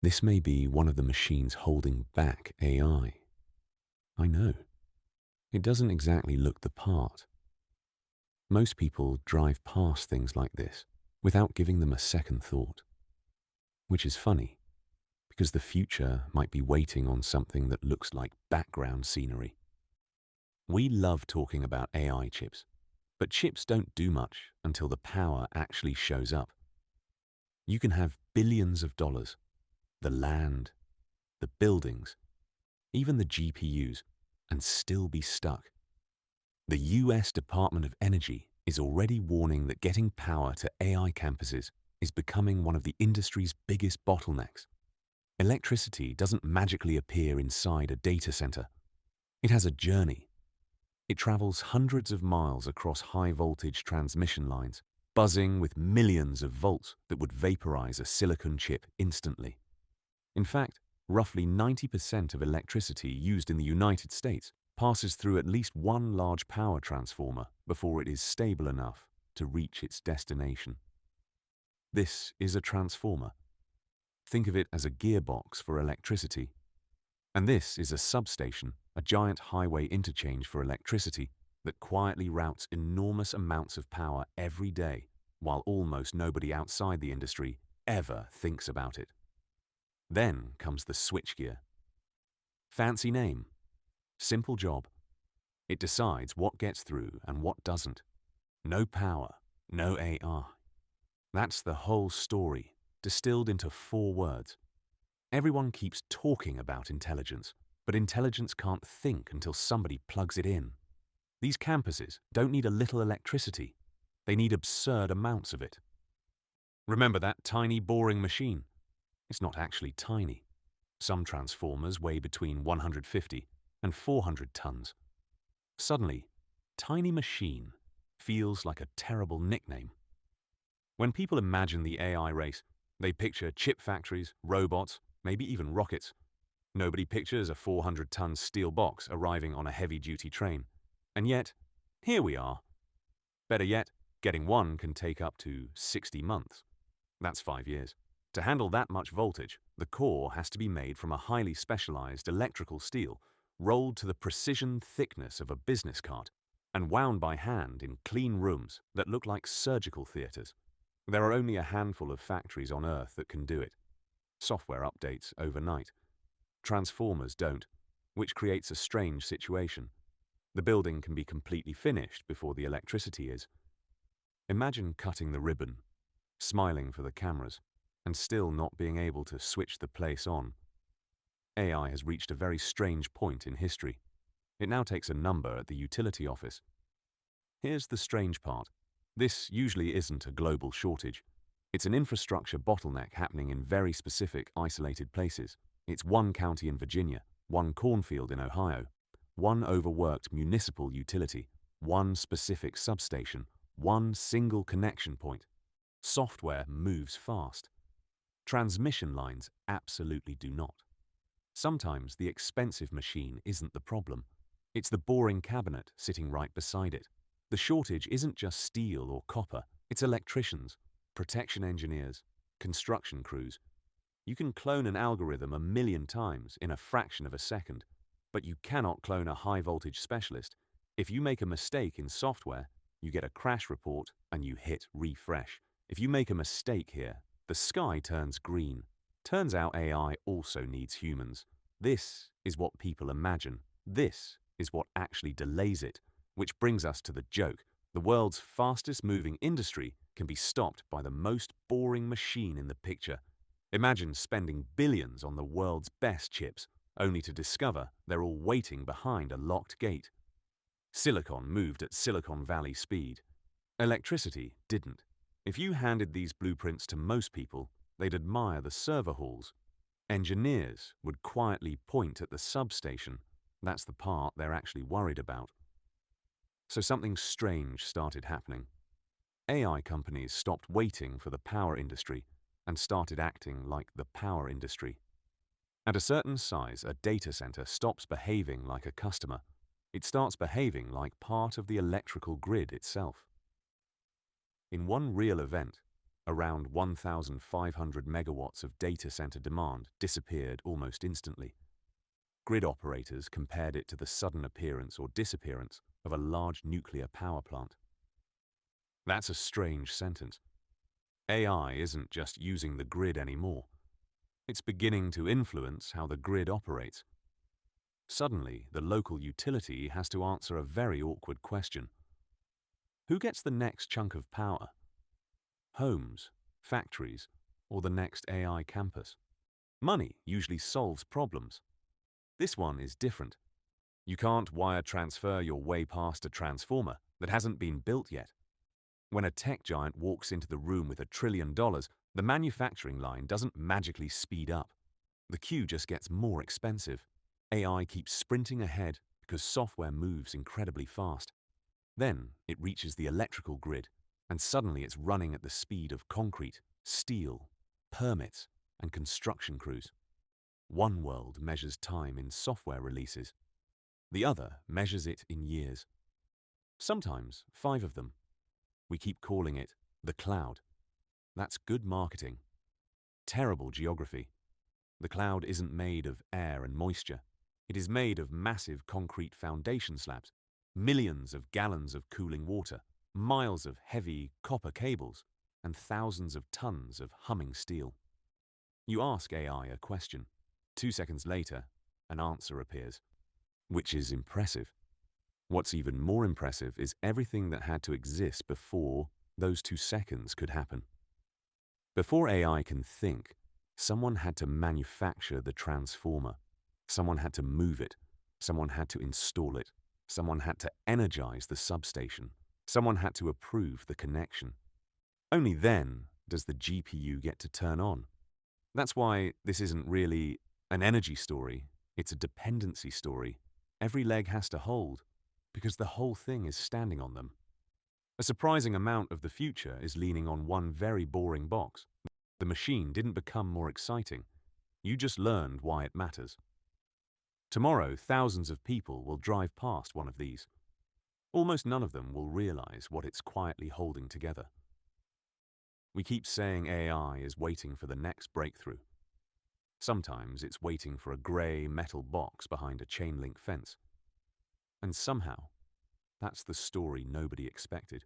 This may be one of the machines holding back AI. I know. It doesn't exactly look the part. Most people drive past things like this without giving them a second thought. Which is funny, because the future might be waiting on something that looks like background scenery. We love talking about AI chips, but chips don't do much until the power actually shows up. You can have billions of dollars, the land, the buildings, even the GPUs, and still be stuck. The US Department of Energy is already warning that getting power to AI campuses is becoming one of the industry's biggest bottlenecks. Electricity doesn't magically appear inside a data center. It has a journey. It travels hundreds of miles across high-voltage transmission lines, buzzing with millions of volts that would vaporize a silicon chip instantly. In fact, roughly 90% of electricity used in the United States passes through at least one large power transformer before it is stable enough to reach its destination. This is a transformer. Think of it as a gearbox for electricity. And this is a substation, a giant highway interchange for electricity that quietly routes enormous amounts of power every day, while almost nobody outside the industry ever thinks about it. Then comes the switchgear. Fancy name. Simple job. It decides what gets through and what doesn't. No power, no AI. That's the whole story, distilled into 4 words. Everyone keeps talking about intelligence, but intelligence can't think until somebody plugs it in. These campuses don't need a little electricity. They need absurd amounts of it. Remember that tiny, boring machine? It's not actually tiny. Some transformers weigh between 150 and 400 tons. Suddenly, tiny machine feels like a terrible nickname. When people imagine the AI race, they picture chip factories, robots, maybe even rockets. Nobody pictures a 400-ton steel box arriving on a heavy-duty train. And yet, here we are. Better yet, getting one can take up to 60 months. That's 5 years. To handle that much voltage, the core has to be made from a highly specialized electrical steel, rolled to the precision thickness of a business card, and wound by hand in clean rooms that look like surgical theaters. There are only a handful of factories on Earth that can do it. Software updates overnight. Transformers don't, which creates a strange situation. The building can be completely finished before the electricity is. Imagine cutting the ribbon, smiling for the cameras, and still not being able to switch the place on. AI has reached a very strange point in history. It now takes a number at the utility office. Here's the strange part. This usually isn't a global shortage. It's an infrastructure bottleneck happening in very specific, isolated places. It's one county in Virginia, one cornfield in Ohio, one overworked municipal utility, one specific substation, one single connection point. Software moves fast. Transmission lines absolutely do not. Sometimes the expensive machine isn't the problem. It's the boring cabinet sitting right beside it. The shortage isn't just steel or copper, it's electricians, protection engineers, construction crews. You can clone an algorithm 1,000,000 times in a fraction of a second, but you cannot clone a high-voltage specialist. If you make a mistake in software, you get a crash report and you hit refresh. If you make a mistake here, the sky turns green. Turns out AI also needs humans. This is what people imagine. This is what actually delays it. Which brings us to the joke. The world's fastest-moving industry can be stopped by the most boring machine in the picture. Imagine spending billions on the world's best chips, only to discover they're all waiting behind a locked gate. Silicon moved at Silicon Valley speed. Electricity didn't. If you handed these blueprints to most people, they'd admire the server halls. Engineers would quietly point at the substation. That's the part they're actually worried about. So something strange started happening. AI companies stopped waiting for the power industry and started acting like the power industry. At a certain size, a data center stops behaving like a customer. It starts behaving like part of the electrical grid itself. In one real event, Around 1,500 megawatts of data center demand disappeared almost instantly. Grid operators compared it to the sudden appearance or disappearance of a large nuclear power plant. That's a strange sentence. AI isn't just using the grid anymore. It's beginning to influence how the grid operates. Suddenly, the local utility has to answer a very awkward question. Who gets the next chunk of power? Homes, factories, or the next AI campus? Money usually solves problems. This one is different. You can't wire transfer your way past a transformer that hasn't been built yet. When a tech giant walks into the room with $1 trillion, the manufacturing line doesn't magically speed up. The queue just gets more expensive. AI keeps sprinting ahead because software moves incredibly fast. Then it reaches the electrical grid, and suddenly it's running at the speed of concrete, steel, permits, and construction crews. One world measures time in software releases. The other measures it in years. Sometimes 5 of them. We keep calling it the cloud. That's good marketing. Terrible geography. The cloud isn't made of air and moisture. It is made of massive concrete foundation slabs, millions of gallons of cooling water, miles of heavy copper cables, and thousands of tons of humming steel. You ask AI a question. 2 seconds later, an answer appears, which is impressive. What's even more impressive is everything that had to exist before those 2 seconds could happen. Before AI can think, someone had to manufacture the transformer. Someone had to move it. Someone had to install it. Someone had to energize the substation. Someone had to approve the connection. Only then does the GPU get to turn on. That's why this isn't really an energy story. It's a dependency story. Every leg has to hold, because the whole thing is standing on them. A surprising amount of the future is leaning on one very boring box. The machine didn't become more exciting. You just learned why it matters. Tomorrow, thousands of people will drive past one of these. Almost none of them will realize what it's quietly holding together. We keep saying AI is waiting for the next breakthrough. Sometimes it's waiting for a grey metal box behind a chain-link fence. And somehow, that's the story nobody expected.